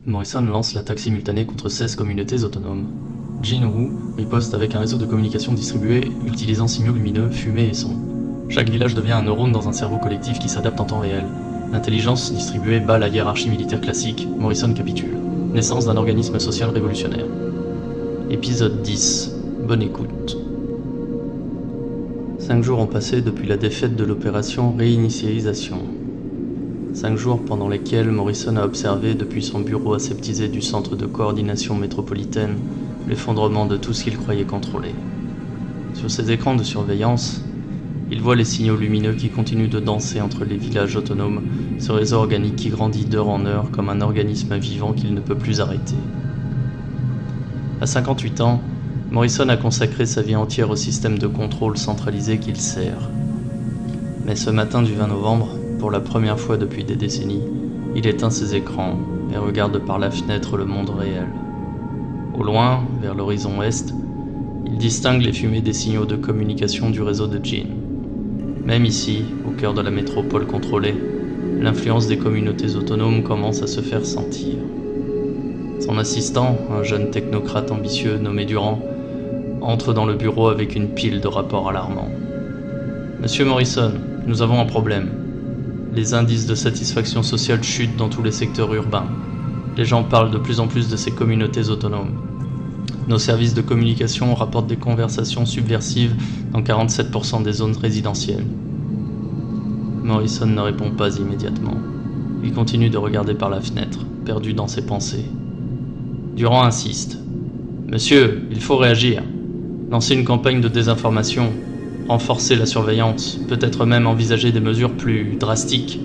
Morrison lance l'attaque simultanée contre 16 communautés autonomes. Jin Woo riposte avec un réseau de communication distribué utilisant signaux lumineux, fumée et son. Chaque village devient un neurone dans un cerveau collectif qui s'adapte en temps réel. L'intelligence distribuée bat la hiérarchie militaire classique, Morrison capitule. Naissance d'un organisme social révolutionnaire. Épisode 10. Bonne écoute. 5 jours ont passé depuis la défaite de l'opération Réinitialisation. 5 jours pendant lesquels Morrison a observé depuis son bureau aseptisé du centre de coordination métropolitaine l'effondrement de tout ce qu'il croyait contrôler. Sur ses écrans de surveillance, il voit les signaux lumineux qui continuent de danser entre les villages autonomes, ce réseau organique qui grandit d'heure en heure comme un organisme vivant qu'il ne peut plus arrêter. À 58 ans, Morrison a consacré sa vie entière au système de contrôle centralisé qu'il sert. Mais ce matin du 20 novembre, pour la première fois depuis des décennies, il éteint ses écrans et regarde par la fenêtre le monde réel. Au loin, vers l'horizon est, il distingue les fumées des signaux de communication du réseau de Jin. Même ici, au cœur de la métropole contrôlée, l'influence des communautés autonomes commence à se faire sentir. Son assistant, un jeune technocrate ambitieux nommé Durand, entre dans le bureau avec une pile de rapports alarmants. « Monsieur Morrison, nous avons un problème. Les indices de satisfaction sociale chutent dans tous les secteurs urbains. Les gens parlent de plus en plus de ces communautés autonomes. Nos services de communication rapportent des conversations subversives dans 47% des zones résidentielles. » Morrison ne répond pas immédiatement. Il continue de regarder par la fenêtre, perdu dans ses pensées. Durand insiste. « Monsieur, il faut réagir. Lancer une campagne de désinformation, renforcer la surveillance, peut-être même envisager des mesures plus drastiques. »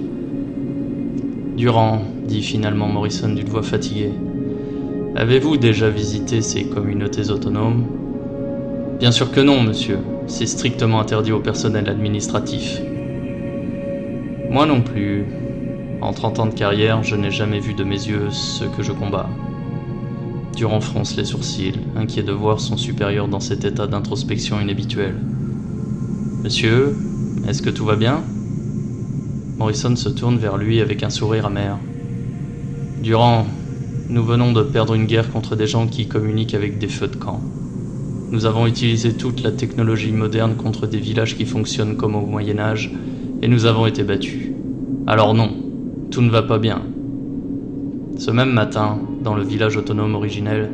Durand, dit finalement Morrison d'une voix fatiguée. Avez-vous déjà visité ces communautés autonomes ? Bien sûr que non, monsieur. C'est strictement interdit au personnel administratif. Moi non plus. En 30 ans de carrière, je n'ai jamais vu de mes yeux ce que je combats. Durand fronce les sourcils, inquiet de voir son supérieur dans cet état d'introspection inhabituel. Monsieur, est-ce que tout va bien ? Morrison se tourne vers lui avec un sourire amer. Durand, nous venons de perdre une guerre contre des gens qui communiquent avec des feux de camp. Nous avons utilisé toute la technologie moderne contre des villages qui fonctionnent comme au Moyen-Âge, et nous avons été battus. Alors non, tout ne va pas bien. Ce même matin, dans le village autonome originel,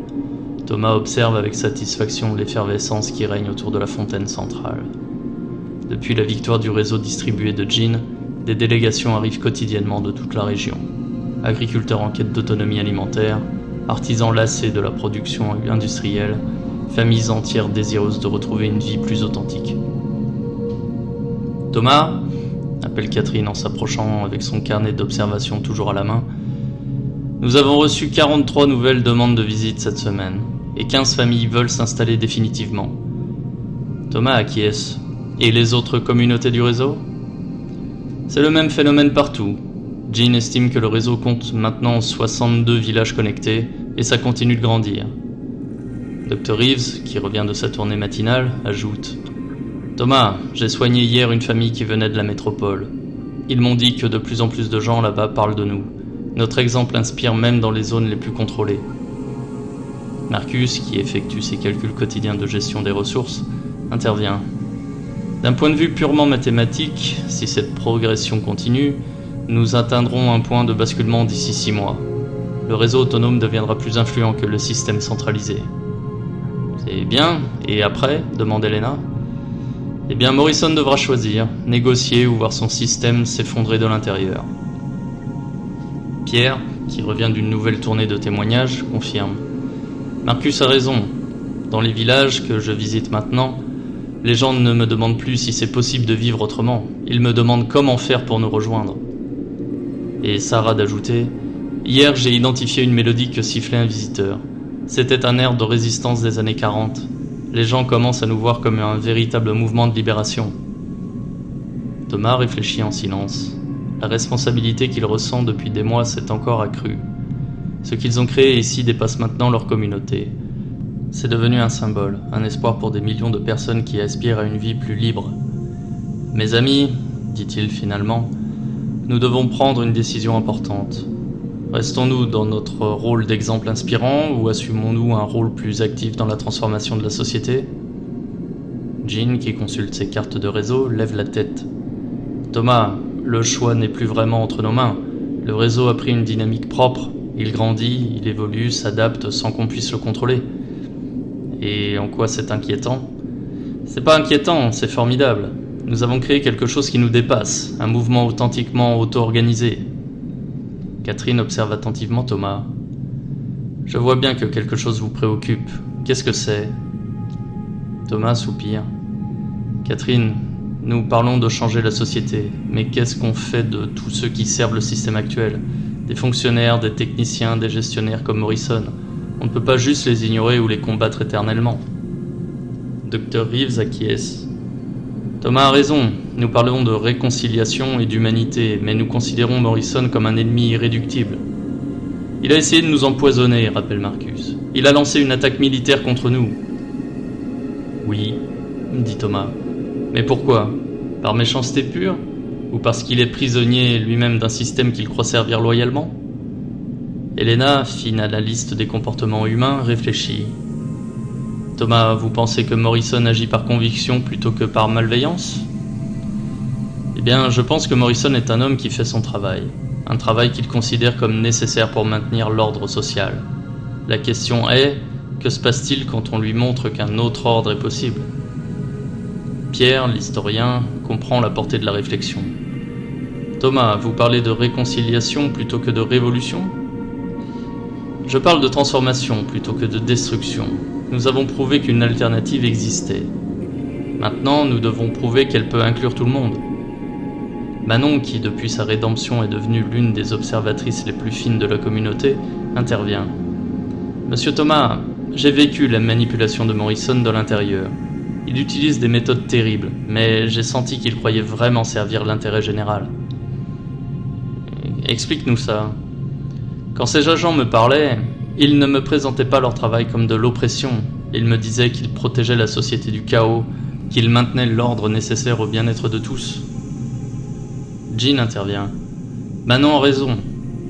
Thomas observe avec satisfaction l'effervescence qui règne autour de la fontaine centrale. Depuis la victoire du réseau distribué de Jin, des délégations arrivent quotidiennement de toute la région. Agriculteurs en quête d'autonomie alimentaire, artisans lassés de la production industrielle, familles entières désireuses de retrouver une vie plus authentique. « Thomas !» appelle Catherine en s'approchant avec son carnet d'observation toujours à la main. « Nous avons reçu 43 nouvelles demandes de visite cette semaine, et 15 familles veulent s'installer définitivement. » Thomas acquiesce. « Et les autres communautés du réseau ? » C'est le même phénomène partout. Jin estime que le réseau compte maintenant 62 villages connectés et ça continue de grandir. Dr Reeves, qui revient de sa tournée matinale, ajoute « Thomas, j'ai soigné hier une famille qui venait de la métropole. Ils m'ont dit que de plus en plus de gens là-bas parlent de nous. Notre exemple inspire même dans les zones les plus contrôlées. » Marcus, qui effectue ses calculs quotidiens de gestion des ressources, intervient. D'un point de vue purement mathématique, si cette progression continue, nous atteindrons un point de basculement d'ici 6 mois. Le réseau autonome deviendra plus influent que le système centralisé. C'est bien, et après ? Demande Elena. Eh bien, Morrison devra choisir, négocier ou voir son système s'effondrer de l'intérieur. Pierre, qui revient d'une nouvelle tournée de témoignages, confirme. Marcus a raison. Dans les villages que je visite maintenant, les gens ne me demandent plus si c'est possible de vivre autrement. Ils me demandent comment faire pour nous rejoindre. Et Sarah d'ajouter « Hier, j'ai identifié une mélodie que sifflait un visiteur. C'était un air de résistance des années 40. Les gens commencent à nous voir comme un véritable mouvement de libération. » Thomas réfléchit en silence. La responsabilité qu'il ressent depuis des mois s'est encore accrue. Ce qu'ils ont créé ici dépasse maintenant leur communauté. C'est devenu un symbole, un espoir pour des millions de personnes qui aspirent à une vie plus libre. « Mes amis, dit-il finalement, nous devons prendre une décision importante. Restons-nous dans notre rôle d'exemple inspirant ou assumons-nous un rôle plus actif dans la transformation de la société ? Jean, qui consulte ses cartes de réseau, lève la tête. Thomas, le choix n'est plus vraiment entre nos mains. Le réseau a pris une dynamique propre. Il grandit, il évolue, s'adapte sans qu'on puisse le contrôler. Et en quoi c'est inquiétant ? C'est pas inquiétant, c'est formidable. Nous avons créé quelque chose qui nous dépasse, un mouvement authentiquement auto-organisé. Catherine observe attentivement Thomas. Je vois bien que quelque chose vous préoccupe. Qu'est-ce que c'est ? Thomas soupire. Catherine, nous parlons de changer la société, mais qu'est-ce qu'on fait de tous ceux qui servent le système actuel ? Des fonctionnaires, des techniciens, des gestionnaires comme Morrison. On ne peut pas juste les ignorer ou les combattre éternellement. Dr. Reeves acquiesce. Thomas a raison, nous parlons de réconciliation et d'humanité, mais nous considérons Morrison comme un ennemi irréductible. Il a essayé de nous empoisonner, rappelle Marcus. Il a lancé une attaque militaire contre nous. Oui, dit Thomas. Mais pourquoi ? Par méchanceté pure ? Ou parce qu'il est prisonnier lui-même d'un système qu'il croit servir loyalement ? Helena, fine analyste des comportements humains, réfléchit. Thomas, vous pensez que Morrison agit par conviction plutôt que par malveillance ? Eh bien, je pense que Morrison est un homme qui fait son travail. Un travail qu'il considère comme nécessaire pour maintenir l'ordre social. La question est, que se passe-t-il quand on lui montre qu'un autre ordre est possible ? Pierre, l'historien, comprend la portée de la réflexion. Thomas, vous parlez de réconciliation plutôt que de révolution ? Je parle de transformation plutôt que de destruction. Nous avons prouvé qu'une alternative existait. Maintenant, nous devons prouver qu'elle peut inclure tout le monde. Manon, qui depuis sa rédemption est devenue l'une des observatrices les plus fines de la communauté, intervient. Monsieur Thomas, j'ai vécu la manipulation de Morrison de l'intérieur. Il utilise des méthodes terribles, mais j'ai senti qu'il croyait vraiment servir l'intérêt général. Explique-nous ça. Quand ces agents me parlaient, ils ne me présentaient pas leur travail comme de l'oppression. Ils me disaient qu'ils protégeaient la société du chaos, qu'ils maintenaient l'ordre nécessaire au bien-être de tous. Jean intervient. Manon a raison.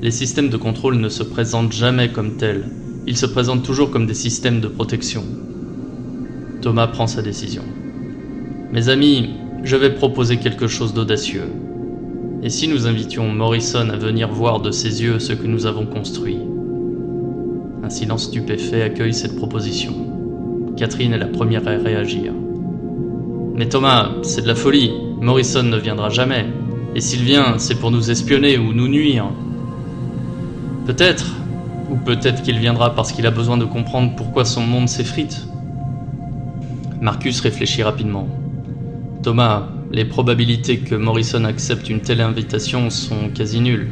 Les systèmes de contrôle ne se présentent jamais comme tels. Ils se présentent toujours comme des systèmes de protection. Thomas prend sa décision. Mes amis, je vais proposer quelque chose d'audacieux. Et si nous invitions Morrison à venir voir de ses yeux ce que nous avons construit ? Un silence stupéfait accueille cette proposition. Catherine est la première à réagir. Mais Thomas, c'est de la folie. Morrison ne viendra jamais. Et s'il vient, c'est pour nous espionner ou nous nuire. Peut-être, ou peut-être qu'il viendra parce qu'il a besoin de comprendre pourquoi son monde s'effrite. Marcus réfléchit rapidement. Thomas, les probabilités que Morrison accepte une telle invitation sont quasi nulles.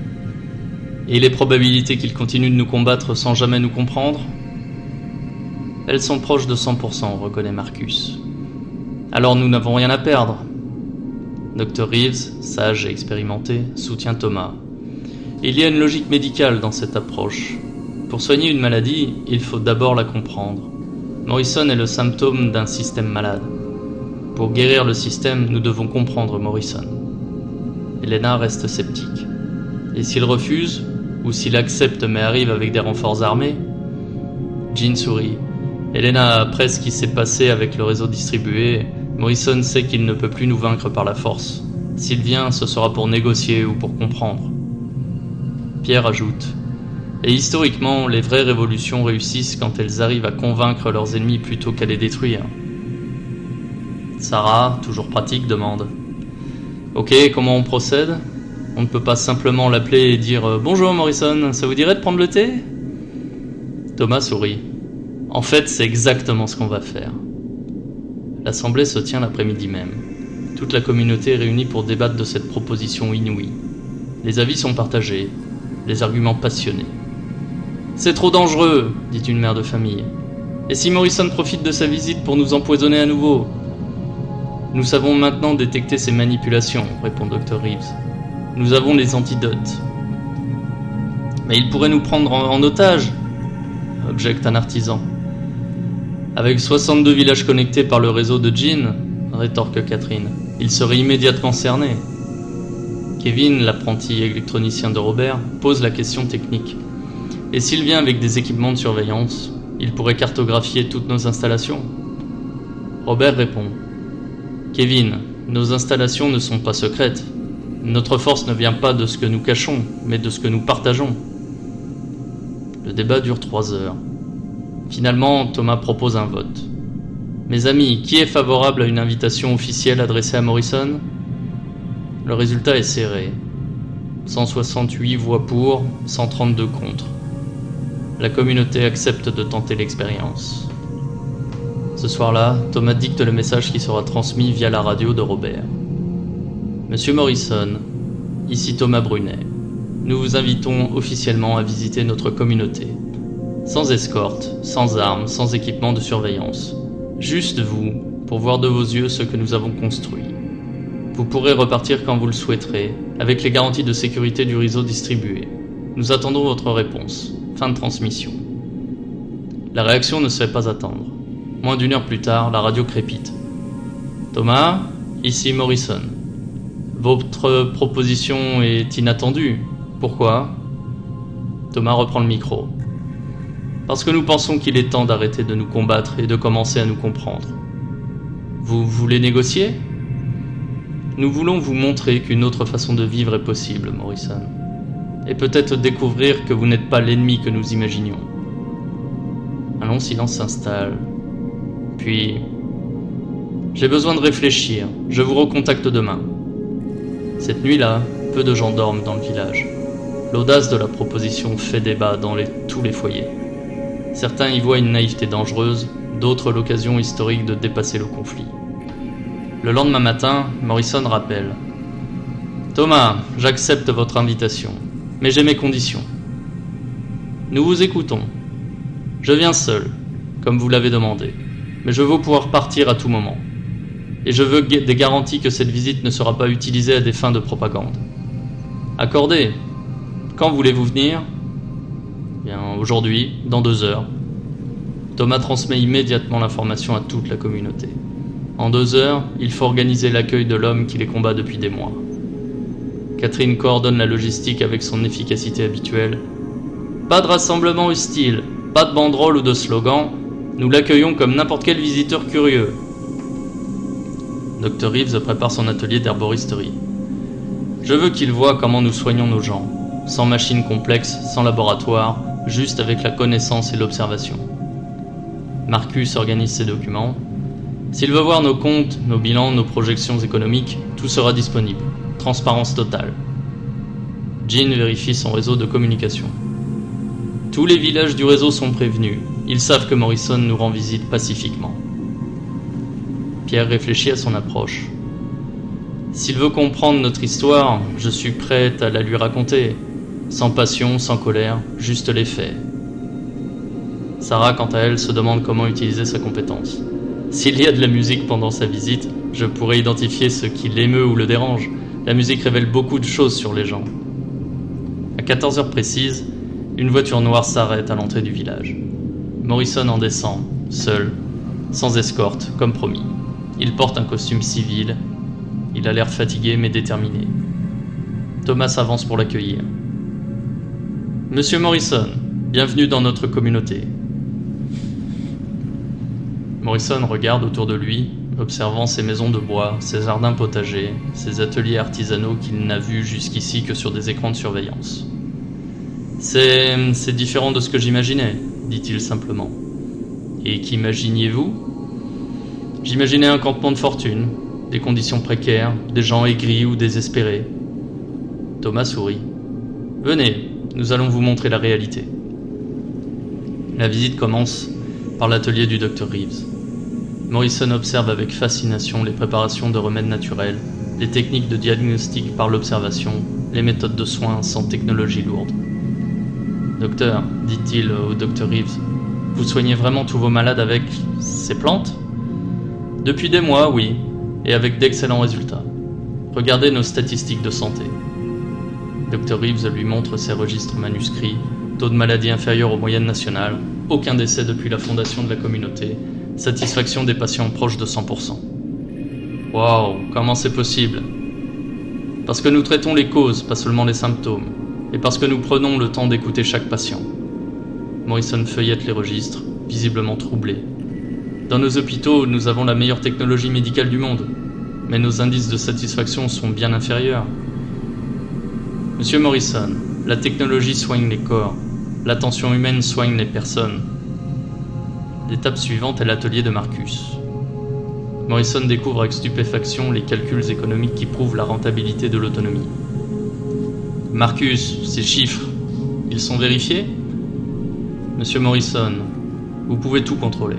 Et les probabilités qu'il continue de nous combattre sans jamais nous comprendre ? Elles sont proches de 100%, reconnaît Marcus. Alors nous n'avons rien à perdre. Dr. Reeves, sage et expérimenté, soutient Thomas. Il y a une logique médicale dans cette approche. Pour soigner une maladie, il faut d'abord la comprendre. Morrison est le symptôme d'un système malade. Pour guérir le système, nous devons comprendre Morrison. Helena reste sceptique. Et s'il refuse, ou s'il accepte mais arrive avec des renforts armés ? Jean sourit. Helena, après ce qui s'est passé avec le réseau distribué, Morrison sait qu'il ne peut plus nous vaincre par la force. S'il vient, ce sera pour négocier ou pour comprendre. Pierre ajoute. Et historiquement, les vraies révolutions réussissent quand elles arrivent à convaincre leurs ennemis plutôt qu'à les détruire. Sarah, toujours pratique, demande. Ok, comment on procède ? On ne peut pas simplement l'appeler et dire « Bonjour Morrison, ça vous dirait de prendre le thé ?» Thomas sourit. En fait, c'est exactement ce qu'on va faire. L'assemblée se tient l'après-midi même. Toute la communauté est réunie pour débattre de cette proposition inouïe. Les avis sont partagés, les arguments passionnés. « C'est trop dangereux, dit une mère de famille. Et si Morrison profite de sa visite pour nous empoisonner à nouveau ? Nous savons maintenant détecter ces manipulations, répond Dr. Reeves. Nous avons les antidotes. Mais il pourrait nous prendre en otage, objecte un artisan. Avec 62 villages connectés par le réseau de Jean, rétorque Catherine, il serait immédiatement cerné. Kevin, l'apprenti électronicien de Robert, pose la question technique. Et s'il vient avec des équipements de surveillance, il pourrait cartographier toutes nos installations. Robert répond. Kevin, nos installations ne sont pas secrètes. Notre force ne vient pas de ce que nous cachons, mais de ce que nous partageons. Le débat dure 3 heures. Finalement, Thomas propose un vote. Mes amis, qui est favorable à une invitation officielle adressée à Morrison ? Le résultat est serré. 168 voix pour, 132 contre. La communauté accepte de tenter l'expérience. Ce soir-là, Thomas dicte le message qui sera transmis via la radio de Robert. Monsieur Morrison, ici Thomas Brunet. Nous vous invitons officiellement à visiter notre communauté. Sans escorte, sans armes, sans équipement de surveillance. Juste vous, pour voir de vos yeux ce que nous avons construit. Vous pourrez repartir quand vous le souhaiterez, avec les garanties de sécurité du réseau distribué. Nous attendons votre réponse. Fin de transmission. La réaction ne se fait pas attendre. Moins d'1 heure plus tard, la radio crépite. Thomas, ici Morrison. Votre proposition est inattendue. Pourquoi ? Thomas reprend le micro. Parce que nous pensons qu'il est temps d'arrêter de nous combattre et de commencer à nous comprendre. Vous voulez négocier ? Nous voulons vous montrer qu'une autre façon de vivre est possible, Morrison. Et peut-être découvrir que vous n'êtes pas l'ennemi que nous imaginions. Un long silence s'installe. Puis, j'ai besoin de réfléchir. Je vous recontacte demain. Cette nuit-là, peu de gens dorment dans le village. L'audace de la proposition fait débat dans tous les foyers. Certains y voient une naïveté dangereuse, d'autres l'occasion historique de dépasser le conflit. Le lendemain matin, Morrison rappelle. Thomas, j'accepte votre invitation, mais j'ai mes conditions. Nous vous écoutons. Je viens seul, comme vous l'avez demandé, mais je veux pouvoir partir à tout moment. Et je veux des garanties que cette visite ne sera pas utilisée à des fins de propagande. Accordé. Quand voulez-vous venir ? Bien, aujourd'hui, dans 2 heures. Thomas transmet immédiatement l'information à toute la communauté. En 2 heures, il faut organiser l'accueil de l'homme qui les combat depuis des mois. Catherine coordonne la logistique avec son efficacité habituelle. Pas de rassemblement hostile, pas de banderole ou de slogan, nous l'accueillons comme n'importe quel visiteur curieux. Dr. Reeves prépare son atelier d'herboristerie. Je veux qu'il voie comment nous soignons nos gens, sans machines complexes, sans laboratoire, juste avec la connaissance et l'observation. Marcus organise ses documents. S'il veut voir nos comptes, nos bilans, nos projections économiques, tout sera disponible. Transparence totale. Jean vérifie son réseau de communication. Tous les villages du réseau sont prévenus. Ils savent que Morrison nous rend visite pacifiquement. Pierre réfléchit à son approche. S'il veut comprendre notre histoire, je suis prête à la lui raconter. Sans passion, sans colère, juste les faits. Sarah, quant à elle, se demande comment utiliser sa compétence. S'il y a de la musique pendant sa visite, je pourrais identifier ce qui l'émeut ou le dérange. La musique révèle beaucoup de choses sur les gens. À 14 heures précises, une voiture noire s'arrête à l'entrée du village. Morrison en descend, seul, sans escorte, comme promis. Il porte un costume civil. Il a l'air fatigué mais déterminé. Thomas s'avance pour l'accueillir. Monsieur Morrison, bienvenue dans notre communauté. Morrison regarde autour de lui, observant ses maisons de bois, ses jardins potagers, ses ateliers artisanaux qu'il n'a vus jusqu'ici que sur des écrans de surveillance. C'est différent de ce que j'imaginais, dit-il simplement. Et qu'imaginiez-vous ? J'imaginais un campement de fortune, des conditions précaires, des gens aigris ou désespérés. Thomas sourit. Venez, nous allons vous montrer la réalité. La visite commence par l'atelier du Dr. Reeves. Morrison observe avec fascination les préparations de remèdes naturels, les techniques de diagnostic par l'observation, les méthodes de soins sans technologie lourde. Docteur, dit-il au Dr. Reeves, vous soignez vraiment tous vos malades avec ces plantes ? Depuis des mois, oui, et avec d'excellents résultats. Regardez nos statistiques de santé. Dr. Reeves lui montre ses registres manuscrits, taux de maladie inférieur aux moyennes nationales, aucun décès depuis la fondation de la communauté, satisfaction des patients proche de 100%. Waouh, comment c'est possible ? Parce que nous traitons les causes, pas seulement les symptômes, et parce que nous prenons le temps d'écouter chaque patient. Morrison feuillette les registres, visiblement troublé. Dans nos hôpitaux, nous avons la meilleure technologie médicale du monde, mais nos indices de satisfaction sont bien inférieurs. Monsieur Morrison, la technologie soigne les corps, l'attention humaine soigne les personnes. L'étape suivante est l'atelier de Marcus. Morrison découvre avec stupéfaction les calculs économiques qui prouvent la rentabilité de l'autonomie. Marcus, ces chiffres, ils sont vérifiés ? Monsieur Morrison, vous pouvez tout contrôler.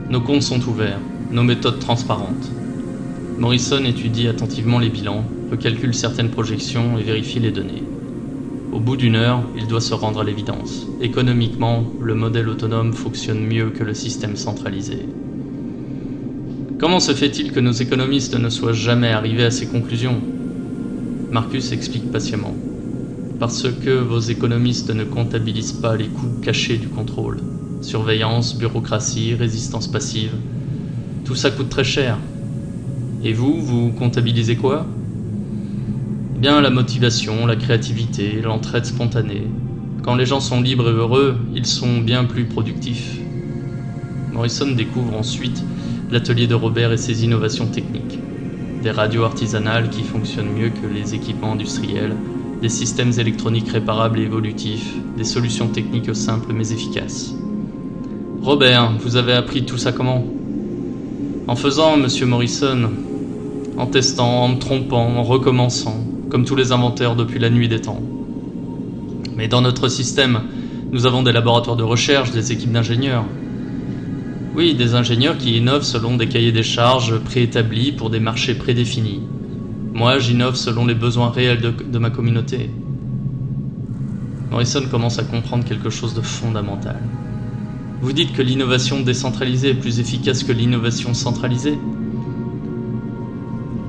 Nos comptes sont ouverts, nos méthodes transparentes. Morrison étudie attentivement les bilans, recalcule certaines projections et vérifie les données. Au bout d'une heure, il doit se rendre à l'évidence. Économiquement, le modèle autonome fonctionne mieux que le système centralisé. Comment se fait-il que nos économistes ne soient jamais arrivés à ces conclusions ? Marcus explique patiemment. Parce que vos économistes ne comptabilisent pas les coûts cachés du contrôle. Surveillance, bureaucratie, résistance passive. Tout ça coûte très cher. Et vous comptabilisez quoi ? Eh bien, la motivation, la créativité, l'entraide spontanée. Quand les gens sont libres et heureux, ils sont bien plus productifs. Morrison découvre ensuite l'atelier de Robert et ses innovations techniques. Des radios artisanales qui fonctionnent mieux que les équipements industriels, des systèmes électroniques réparables et évolutifs, des solutions techniques simples mais efficaces. Robert, vous avez appris tout ça comment ? En faisant, monsieur Morrison, en testant, en me trompant, en recommençant, comme tous les inventeurs depuis la nuit des temps. Mais dans notre système, nous avons des laboratoires de recherche, des équipes d'ingénieurs. Oui, des ingénieurs qui innovent selon des cahiers des charges préétablis pour des marchés prédéfinis. Moi, j'innove selon les besoins réels de ma communauté. Morrison commence à comprendre quelque chose de fondamental. Vous dites que l'innovation décentralisée est plus efficace que l'innovation centralisée ?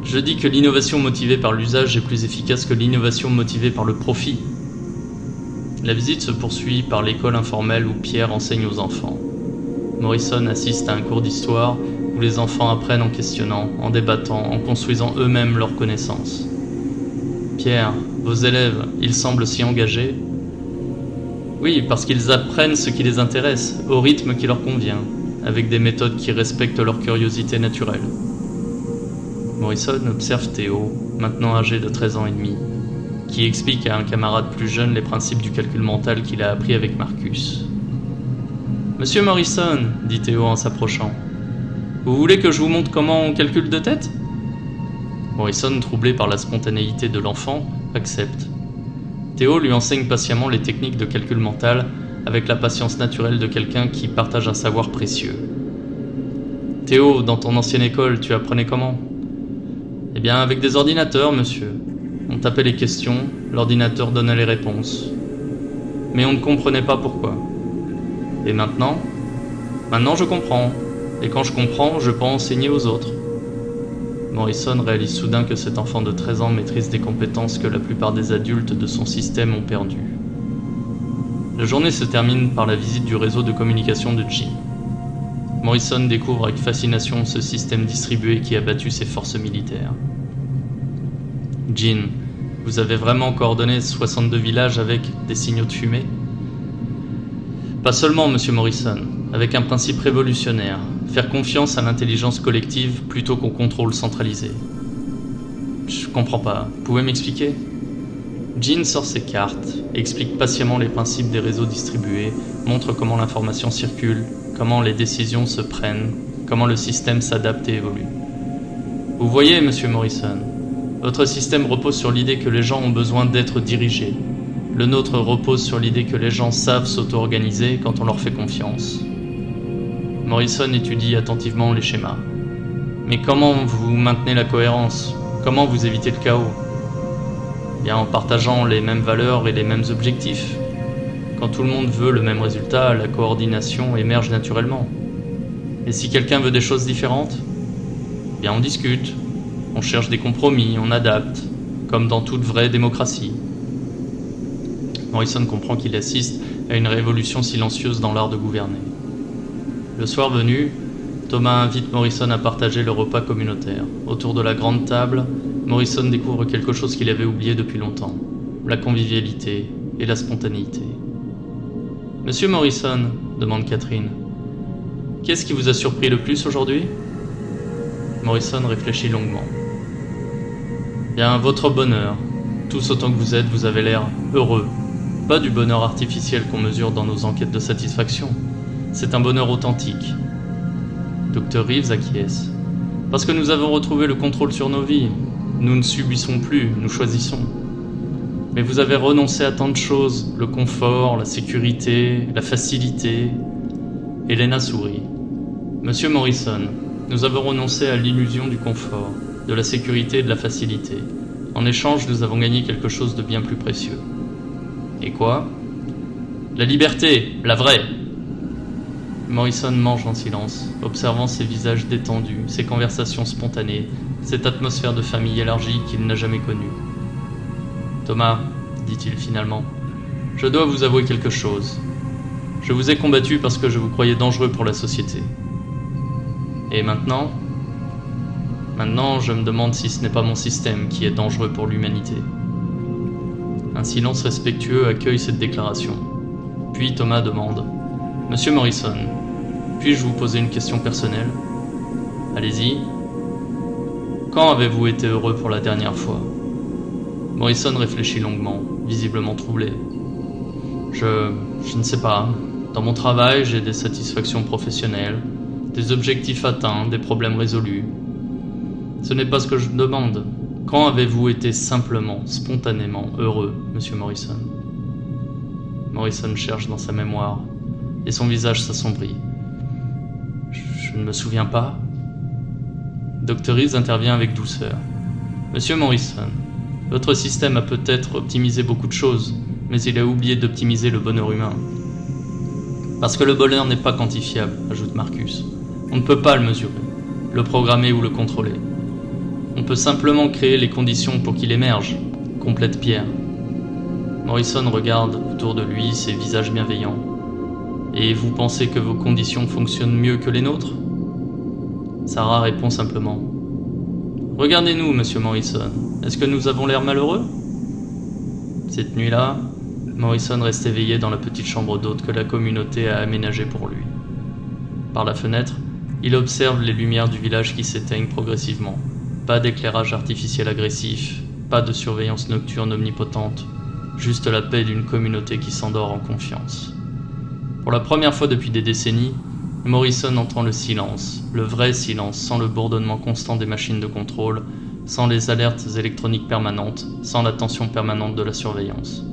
Je dis que l'innovation motivée par l'usage est plus efficace que l'innovation motivée par le profit. La visite se poursuit par l'école informelle où Pierre enseigne aux enfants. Morrison assiste à un cours d'histoire où les enfants apprennent en questionnant, en débattant, en construisant eux-mêmes leurs connaissances. Pierre, vos élèves, ils semblent si engagés ? Oui, parce qu'ils apprennent ce qui les intéresse, au rythme qui leur convient, avec des méthodes qui respectent leur curiosité naturelle. Morrison observe Théo, maintenant âgé de 13 ans et demi, qui explique à un camarade plus jeune les principes du calcul mental qu'il a appris avec Marcus. « Monsieur Morrison, dit Théo en s'approchant, vous voulez que je vous montre comment on calcule de tête ?» Morrison, troublé par la spontanéité de l'enfant, accepte. Théo lui enseigne patiemment les techniques de calcul mental avec la patience naturelle de quelqu'un qui partage un savoir précieux. « Théo, dans ton ancienne école, tu apprenais comment ?»« Eh bien, avec des ordinateurs, monsieur. On tapait les questions, l'ordinateur donnait les réponses. Mais on ne comprenait pas pourquoi. Et maintenant ? Maintenant, je comprends. Et quand je comprends, je peux enseigner aux autres. » Morrison réalise soudain que cet enfant de 13 ans maîtrise des compétences que la plupart des adultes de son système ont perdues. La journée se termine par la visite du réseau de communication de Jean. Morrison découvre avec fascination ce système distribué qui a battu ses forces militaires. Jean, vous avez vraiment coordonné 62 villages avec des signaux de fumée ? Pas seulement, monsieur Morrison, avec un principe révolutionnaire, faire confiance à l'intelligence collective plutôt qu'au contrôle centralisé. Je comprends pas, vous pouvez m'expliquer ? Jean sort ses cartes, explique patiemment les principes des réseaux distribués, montre comment l'information circule, comment les décisions se prennent, comment le système s'adapte et évolue. Vous voyez, monsieur Morrison, votre système repose sur l'idée que les gens ont besoin d'être dirigés. Le nôtre repose sur l'idée que les gens savent s'auto-organiser quand on leur fait confiance. Morrison étudie attentivement les schémas. Mais comment vous maintenez la cohérence ? Comment vous évitez le chaos ? Bien en partageant les mêmes valeurs et les mêmes objectifs. Quand tout le monde veut le même résultat, la coordination émerge naturellement. Et si quelqu'un veut des choses différentes ? Bien on discute, on cherche des compromis, on adapte, comme dans toute vraie démocratie. Morrison comprend qu'il assiste à une révolution silencieuse dans l'art de gouverner. Le soir venu, Thomas invite Morrison à partager le repas communautaire. Autour de la grande table, Morrison découvre quelque chose qu'il avait oublié depuis longtemps, la convivialité et la spontanéité. Monsieur Morrison, demande Catherine, qu'est-ce qui vous a surpris le plus aujourd'hui? Morrison réfléchit longuement. Bien, votre bonheur. Tous autant que vous êtes, vous avez l'air heureux. Pas du bonheur artificiel qu'on mesure dans nos enquêtes de satisfaction. C'est un bonheur authentique. Dr. Reeves acquiesce. Parce que nous avons retrouvé le contrôle sur nos vies. Nous ne subissons plus, nous choisissons. Mais vous avez renoncé à tant de choses, le confort, la sécurité, la facilité. Helena sourit. Monsieur Morrison, nous avons renoncé à l'illusion du confort, de la sécurité et de la facilité. En échange, nous avons gagné quelque chose de bien plus précieux. Et quoi? La liberté, la vraie. Morrison mange en silence, observant ses visages détendus, ses conversations spontanées, cette atmosphère de famille élargie qu'il n'a jamais connue. Thomas, dit-il finalement, je dois vous avouer quelque chose. Je vous ai combattu parce que je vous croyais dangereux pour la société. Et maintenant? Maintenant, je me demande si ce n'est pas mon système qui est dangereux pour l'humanité. Un silence respectueux accueille cette déclaration. Puis Thomas demande « Monsieur Morrison, puis-je vous poser une question personnelle? Allez-y. Quand avez-vous été heureux pour la dernière fois ?» Morrison réfléchit longuement, visiblement troublé. Je ne sais pas. Dans mon travail, j'ai des satisfactions professionnelles, des objectifs atteints, des problèmes résolus. Ce n'est pas ce que je demande. Quand avez-vous été simplement, spontanément heureux, monsieur Morrison? Morrison cherche dans sa mémoire, et son visage s'assombrit. Je ne me souviens pas. Dr. Reeves intervient avec douceur. Monsieur Morrison, votre système a peut-être optimisé beaucoup de choses, mais il a oublié d'optimiser le bonheur humain. Parce que le bonheur n'est pas quantifiable, ajoute Marcus. On ne peut pas le mesurer, le programmer ou le contrôler. On peut simplement créer les conditions pour qu'il émerge, complète Pierre. Morrison regarde autour de lui ses visages bienveillants. Et vous pensez que vos conditions fonctionnent mieux que les nôtres? Sarah répond simplement. Regardez-nous, monsieur Morrison, est-ce que nous avons l'air malheureux? Cette nuit-là, Morrison reste éveillé dans la petite chambre d'hôte que la communauté a aménagée pour lui. Par la fenêtre, il observe les lumières du village qui s'éteignent progressivement. Pas d'éclairage artificiel agressif, pas de surveillance nocturne omnipotente, juste la paix d'une communauté qui s'endort en confiance. Pour la première fois depuis des décennies, Morrison entend le silence, le vrai silence, sans le bourdonnement constant des machines de contrôle, sans les alertes électroniques permanentes, sans la tension permanente de la surveillance.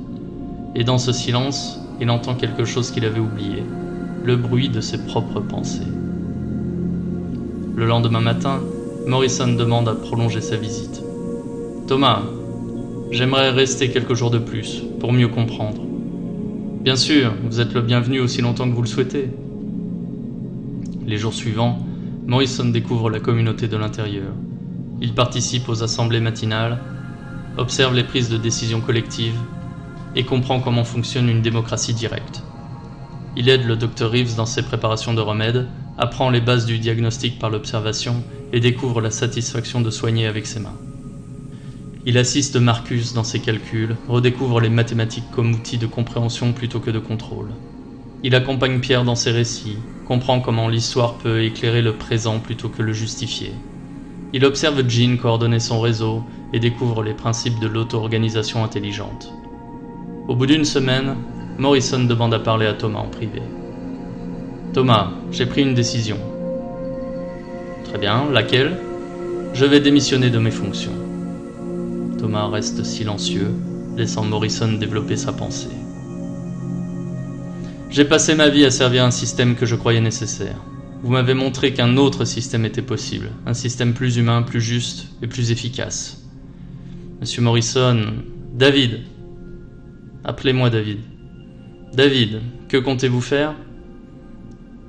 Et dans ce silence, il entend quelque chose qu'il avait oublié, le bruit de ses propres pensées. Le lendemain matin, Morrison demande à prolonger sa visite. « Thomas, j'aimerais rester quelques jours de plus, pour mieux comprendre. » « Bien sûr, vous êtes le bienvenu aussi longtemps que vous le souhaitez. » Les jours suivants, Morrison découvre la communauté de l'intérieur. Il participe aux assemblées matinales, observe les prises de décision collectives et comprend comment fonctionne une démocratie directe. Il aide le Dr. Reeves dans ses préparations de remèdes, apprend les bases du diagnostic par l'observation et découvre la satisfaction de soigner avec ses mains. Il assiste Marcus dans ses calculs, redécouvre les mathématiques comme outil de compréhension plutôt que de contrôle. Il accompagne Pierre dans ses récits, comprend comment l'histoire peut éclairer le présent plutôt que le justifier. Il observe Jean coordonner son réseau et découvre les principes de l'auto-organisation intelligente. Au bout d'une semaine, Morrison demande à parler à Thomas en privé. « Thomas, j'ai pris une décision. »« Très bien, laquelle ? » ?»« Je vais démissionner de mes fonctions. » Thomas reste silencieux, laissant Morrison développer sa pensée. « J'ai passé ma vie à servir un système que je croyais nécessaire. Vous m'avez montré qu'un autre système était possible, un système plus humain, plus juste et plus efficace. Monsieur Morrison, David. Appelez-moi David. David, que comptez-vous faire ? »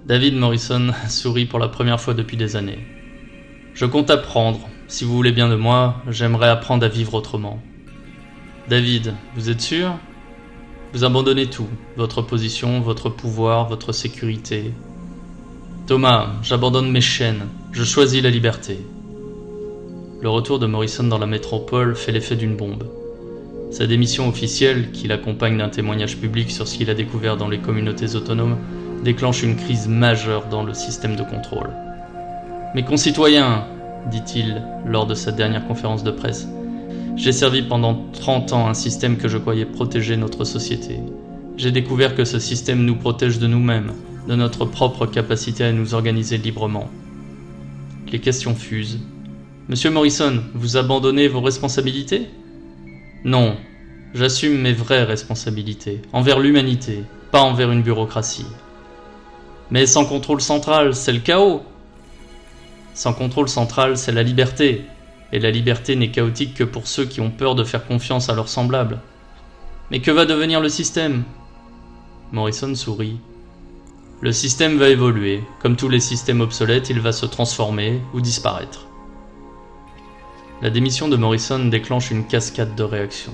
David Morrison sourit pour la première fois depuis des années. « Je compte apprendre. Si vous voulez bien de moi, j'aimerais apprendre à vivre autrement. » David, vous êtes sûr ? Vous abandonnez tout, votre position, votre pouvoir, votre sécurité. Thomas, j'abandonne mes chaînes, je choisis la liberté. Le retour de Morrison dans la métropole fait l'effet d'une bombe. Sa démission officielle, qui l'accompagne d'un témoignage public sur ce qu'il a découvert dans les communautés autonomes, déclenche une crise majeure dans le système de contrôle. « Mes concitoyens, dit-il lors de sa dernière conférence de presse, j'ai servi pendant 30 ans un système que je croyais protéger notre société. J'ai découvert que ce système nous protège de nous-mêmes, de notre propre capacité à nous organiser librement. » Les questions fusent. « Monsieur Morrison, vous abandonnez vos responsabilités ? » « Non, j'assume mes vraies responsabilités, envers l'humanité, pas envers une bureaucratie. » « Mais sans contrôle central, c'est le chaos. » « Sans contrôle central, c'est la liberté. Et la liberté n'est chaotique que pour ceux qui ont peur de faire confiance à leurs semblables. »« Mais que va devenir le système ?» Morrison sourit. « Le système va évoluer. Comme tous les systèmes obsolètes, il va se transformer ou disparaître. » La démission de Morrison déclenche une cascade de réactions.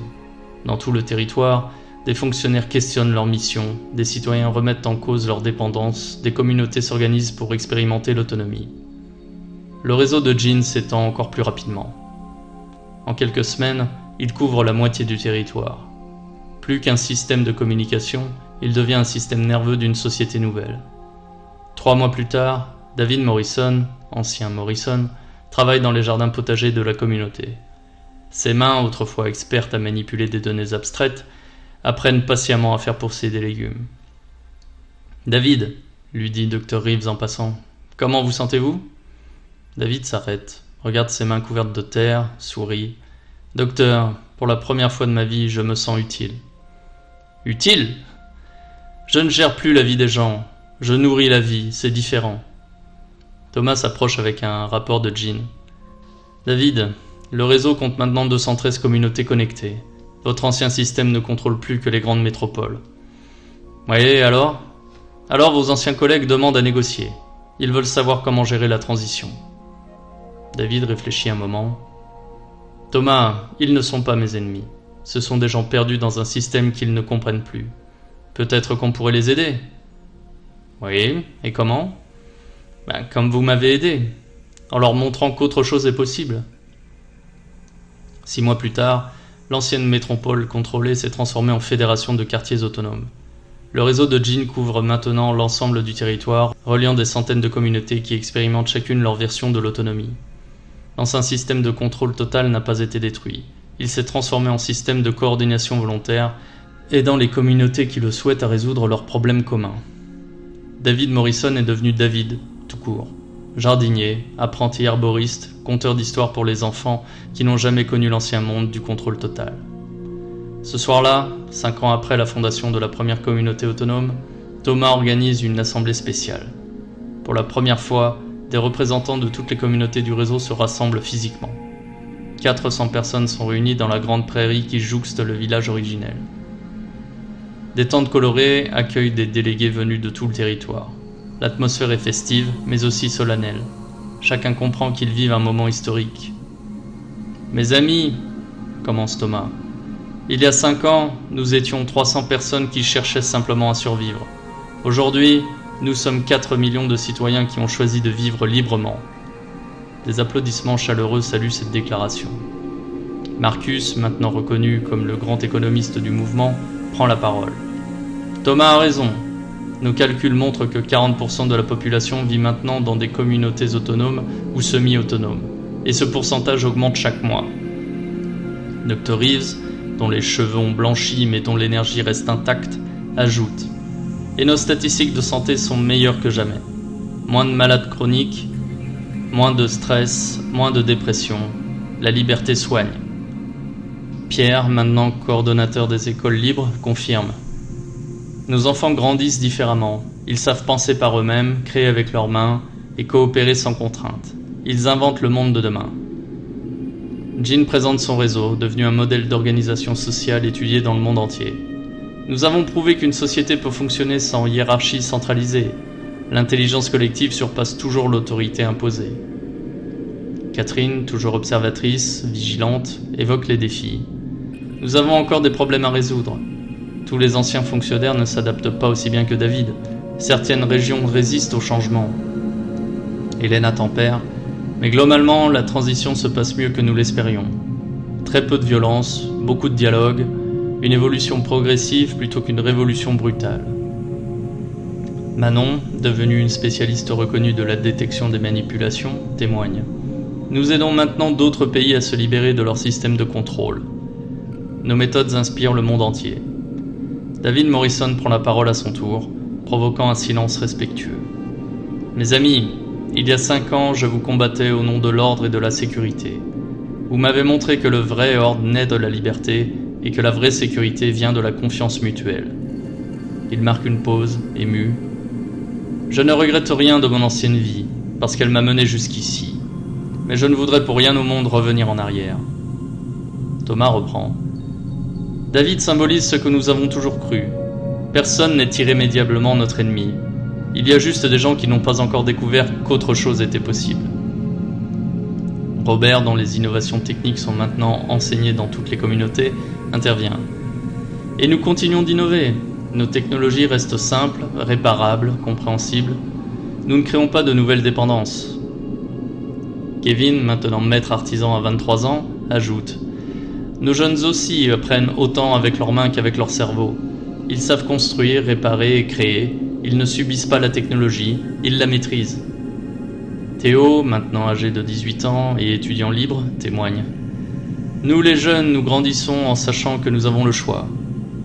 Dans tout le territoire, des fonctionnaires questionnent leur mission, des citoyens remettent en cause leur dépendance, des communautés s'organisent pour expérimenter l'autonomie. Le réseau de Gene s'étend encore plus rapidement. En quelques semaines, il couvre la moitié du territoire. Plus qu'un système de communication, il devient un système nerveux d'une société nouvelle. 3 mois plus tard, David Morrison, ancien Morrison, travaille dans les jardins potagers de la communauté. Ses mains, autrefois expertes à manipuler des données abstraites, apprennent patiemment à faire pousser des légumes. « David, » lui dit Dr. Reeves en passant, « comment vous sentez-vous » David s'arrête, regarde ses mains couvertes de terre, sourit. « Docteur, pour la première fois de ma vie, je me sens utile. »« Utile ? Je ne gère plus la vie des gens. Je nourris la vie, c'est différent. » Thomas s'approche avec un rapport de Gene. « David, le réseau compte maintenant 213 communautés connectées. Votre ancien système ne contrôle plus que les grandes métropoles. »« Oui, alors ? Alors vos anciens collègues demandent à négocier. Ils veulent savoir comment gérer la transition. » David réfléchit un moment. « Thomas, ils ne sont pas mes ennemis. Ce sont des gens perdus dans un système qu'ils ne comprennent plus. Peut-être qu'on pourrait les aider. »« Oui, et comment ? » Comme vous m'avez aidé, en leur montrant qu'autre chose est possible. » 6 mois plus tard, l'ancienne métropole contrôlée s'est transformée en fédération de quartiers autonomes. Le réseau de Gene couvre maintenant l'ensemble du territoire, reliant des centaines de communautés qui expérimentent chacune leur version de l'autonomie. L'ancien système de contrôle total n'a pas été détruit. Il s'est transformé en système de coordination volontaire, aidant les communautés qui le souhaitent à résoudre leurs problèmes communs. David Morrison est devenu David, tout court. Jardinier, apprenti arboriste, conteur d'histoires pour les enfants qui n'ont jamais connu l'ancien monde du contrôle total. Ce soir-là, 5 ans après la fondation de la première communauté autonome, Thomas organise une assemblée spéciale. Pour la première fois, des représentants de toutes les communautés du réseau se rassemblent physiquement. 400 personnes sont réunies dans la grande prairie qui jouxte le village originel. Des tentes colorées accueillent des délégués venus de tout le territoire. L'atmosphère est festive, mais aussi solennelle. Chacun comprend qu'ils vivent un moment historique. « Mes amis, » commence Thomas, « il y a 5 ans, nous étions 300 personnes qui cherchaient simplement à survivre. Aujourd'hui, nous sommes 4 millions de citoyens qui ont choisi de vivre librement. » Des applaudissements chaleureux saluent cette déclaration. Marcus, maintenant reconnu comme le grand économiste du mouvement, prend la parole. « Thomas a raison. Nos calculs montrent que 40% de la population vit maintenant dans des communautés autonomes ou semi-autonomes, et ce pourcentage augmente chaque mois. » Dr. Reeves, dont les cheveux ont blanchi mais dont l'énergie reste intacte, ajoute « Et nos statistiques de santé sont meilleures que jamais. Moins de malades chroniques, moins de stress, moins de dépression. La liberté soigne. » Pierre, maintenant coordonnateur des écoles libres, confirme. Nos enfants grandissent différemment. Ils savent penser par eux-mêmes, créer avec leurs mains et coopérer sans contrainte. Ils inventent le monde de demain. Gene présente son réseau, devenu un modèle d'organisation sociale étudié dans le monde entier. Nous avons prouvé qu'une société peut fonctionner sans hiérarchie centralisée. L'intelligence collective surpasse toujours l'autorité imposée. Catherine, toujours observatrice, vigilante, évoque les défis. Nous avons encore des problèmes à résoudre. Tous les anciens fonctionnaires ne s'adaptent pas aussi bien que David. Certaines régions résistent au changement. Elena tempère, mais globalement, la transition se passe mieux que nous l'espérions. Très peu de violence, beaucoup de dialogue, une évolution progressive plutôt qu'une révolution brutale. Manon, devenue une spécialiste reconnue de la détection des manipulations, témoigne. Nous aidons maintenant d'autres pays à se libérer de leur système de contrôle. Nos méthodes inspirent le monde entier. David Morrison prend la parole à son tour, provoquant un silence respectueux. Mes amis, il y a 5 ans, je vous combattais au nom de l'ordre et de la sécurité. Vous m'avez montré que le vrai ordre naît de la liberté et que la vraie sécurité vient de la confiance mutuelle. Il marque une pause, ému. Je ne regrette rien de mon ancienne vie, parce qu'elle m'a mené jusqu'ici. Mais je ne voudrais pour rien au monde revenir en arrière. Thomas reprend. David symbolise ce que nous avons toujours cru. Personne n'est irrémédiablement notre ennemi. Il y a juste des gens qui n'ont pas encore découvert qu'autre chose était possible. Robert, dont les innovations techniques sont maintenant enseignées dans toutes les communautés, intervient. Et nous continuons d'innover. Nos technologies restent simples, réparables, compréhensibles. Nous ne créons pas de nouvelles dépendances. Kevin, maintenant maître artisan à 23 ans, ajoute « Nos jeunes aussi apprennent autant avec leurs mains qu'avec leur cerveau. Ils savent construire, réparer et créer. Ils ne subissent pas la technologie, ils la maîtrisent. » Théo, maintenant âgé de 18 ans et étudiant libre, témoigne. Nous les jeunes, nous grandissons en sachant que nous avons le choix.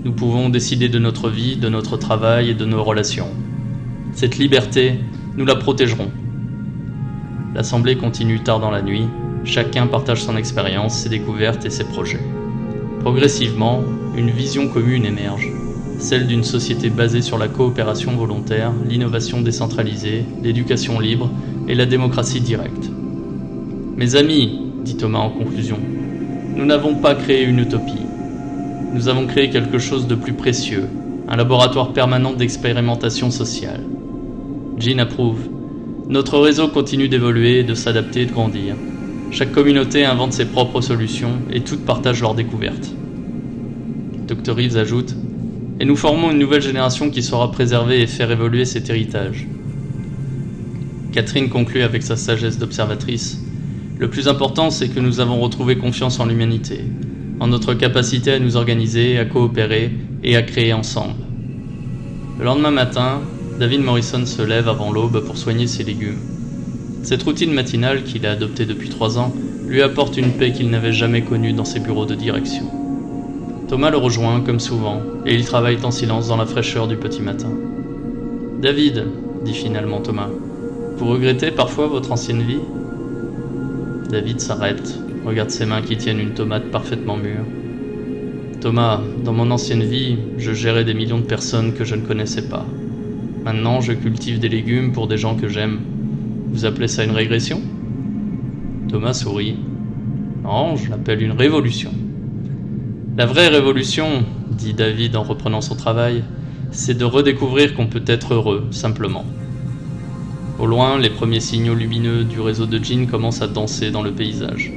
Nous pouvons décider de notre vie, de notre travail et de nos relations. Cette liberté, nous la protégerons. L'assemblée continue tard dans la nuit. Chacun partage son expérience, ses découvertes et ses projets. Progressivement, une vision commune émerge. Celle d'une société basée sur la coopération volontaire, l'innovation décentralisée, l'éducation libre et la démocratie directe. Mes amis, dit Thomas en conclusion, nous n'avons pas créé une utopie. Nous avons créé quelque chose de plus précieux, un laboratoire permanent d'expérimentation sociale. Jean approuve. Notre réseau continue d'évoluer, de s'adapter et de grandir. Chaque communauté invente ses propres solutions et toutes partagent leurs découvertes. Dr. Reeves ajoute « Et nous formons une nouvelle génération qui saura préserver et faire évoluer cet héritage. » Catherine conclut avec sa sagesse d'observatrice. Le plus important, c'est que nous avons retrouvé confiance en l'humanité, en notre capacité à nous organiser, à coopérer et à créer ensemble. Le lendemain matin, David Morrison se lève avant l'aube pour soigner ses légumes. Cette routine matinale qu'il a adoptée depuis 3 ans lui apporte une paix qu'il n'avait jamais connue dans ses bureaux de direction. Thomas le rejoint comme souvent et ils travaillent en silence dans la fraîcheur du petit matin. « David, dit finalement Thomas, vous regrettez parfois votre ancienne vie ?» David s'arrête, regarde ses mains qui tiennent une tomate parfaitement mûre. « Thomas, dans mon ancienne vie, je gérais des millions de personnes que je ne connaissais pas. Maintenant, je cultive des légumes pour des gens que j'aime. Vous appelez ça une régression ?» Thomas sourit. « Non, je l'appelle une révolution. » La vraie révolution, dit David en reprenant son travail, c'est de redécouvrir qu'on peut être heureux, simplement. Au loin, les premiers signaux lumineux du réseau de Jean commencent à danser dans le paysage.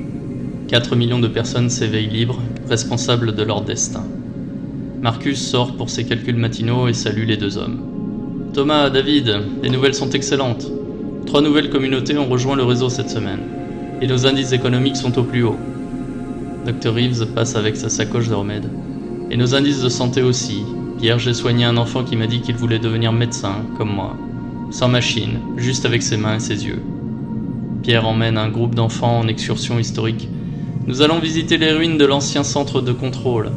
4 millions de personnes s'éveillent libres, responsables de leur destin. Marcus sort pour ses calculs matinaux et salue les 2 hommes. « Thomas, David, les nouvelles sont excellentes. 3 nouvelles communautés ont rejoint le réseau cette semaine. Et nos indices économiques sont au plus haut. » Dr. Reeves passe avec sa sacoche de remèdes. « Et nos indices de santé aussi. Hier, j'ai soigné un enfant qui m'a dit qu'il voulait devenir médecin, comme moi. Sans machine, juste avec ses mains et ses yeux. » Pierre emmène un groupe d'enfants en excursion historique. « Nous allons visiter les ruines de l'ancien centre de contrôle,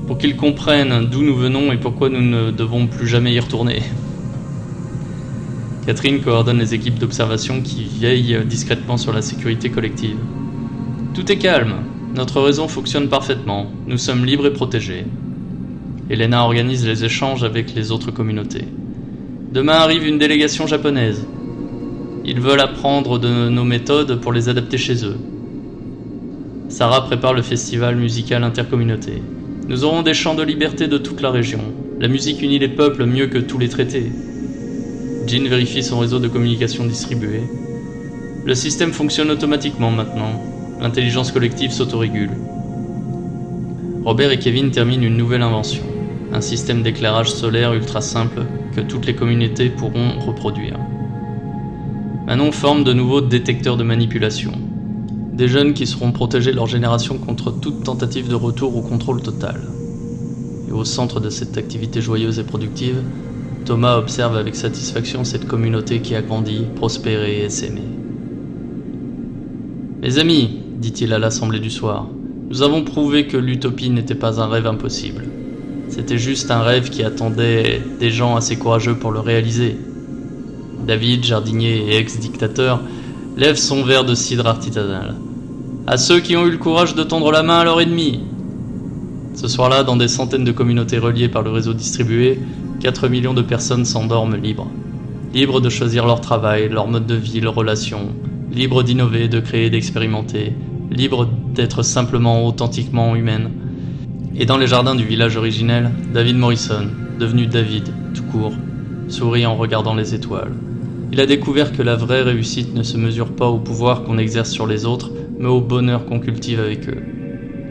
pour qu'ils comprennent d'où nous venons et pourquoi nous ne devons plus jamais y retourner. » Catherine coordonne les équipes d'observation qui veillent discrètement sur la sécurité collective. « Tout est calme. Notre réseau fonctionne parfaitement. Nous sommes libres et protégés. » Elena organise les échanges avec les autres communautés. Demain arrive une délégation japonaise. Ils veulent apprendre de nos méthodes pour les adapter chez eux. Sarah prépare le festival musical intercommunauté. Nous aurons des chants de liberté de toute la région. La musique unit les peuples mieux que tous les traités. Jean vérifie son réseau de communication distribué. Le système fonctionne automatiquement maintenant. L'intelligence collective s'autorégule. Robert et Kevin terminent une nouvelle invention. Un système d'éclairage solaire ultra simple que toutes les communautés pourront reproduire. Manon forme de nouveaux détecteurs de manipulation. Des jeunes qui sauront protéger leur génération contre toute tentative de retour au contrôle total. Et au centre de cette activité joyeuse et productive, Thomas observe avec satisfaction cette communauté qui a grandi, prospéré et s'aimé. « Mes amis, dit-il à l'assemblée du soir, nous avons prouvé que l'utopie n'était pas un rêve impossible. C'était juste un rêve qui attendait des gens assez courageux pour le réaliser. » David, jardinier et ex-dictateur, lève son verre de cidre artisanal. « À ceux qui ont eu le courage de tendre la main à leur ennemi !» Ce soir-là, dans des centaines de communautés reliées par le réseau distribué, 4 millions de personnes s'endorment libres. Libres de choisir leur travail, leur mode de vie, leurs relations. Libres d'innover, de créer, d'expérimenter. Libres d'être simplement, authentiquement humaines. Et dans les jardins du village originel, David Morrison, devenu David, tout court, sourit en regardant les étoiles. Il a découvert que la vraie réussite ne se mesure pas au pouvoir qu'on exerce sur les autres, mais au bonheur qu'on cultive avec eux.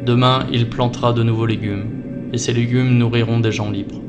Demain, il plantera de nouveaux légumes, et ces légumes nourriront des gens libres.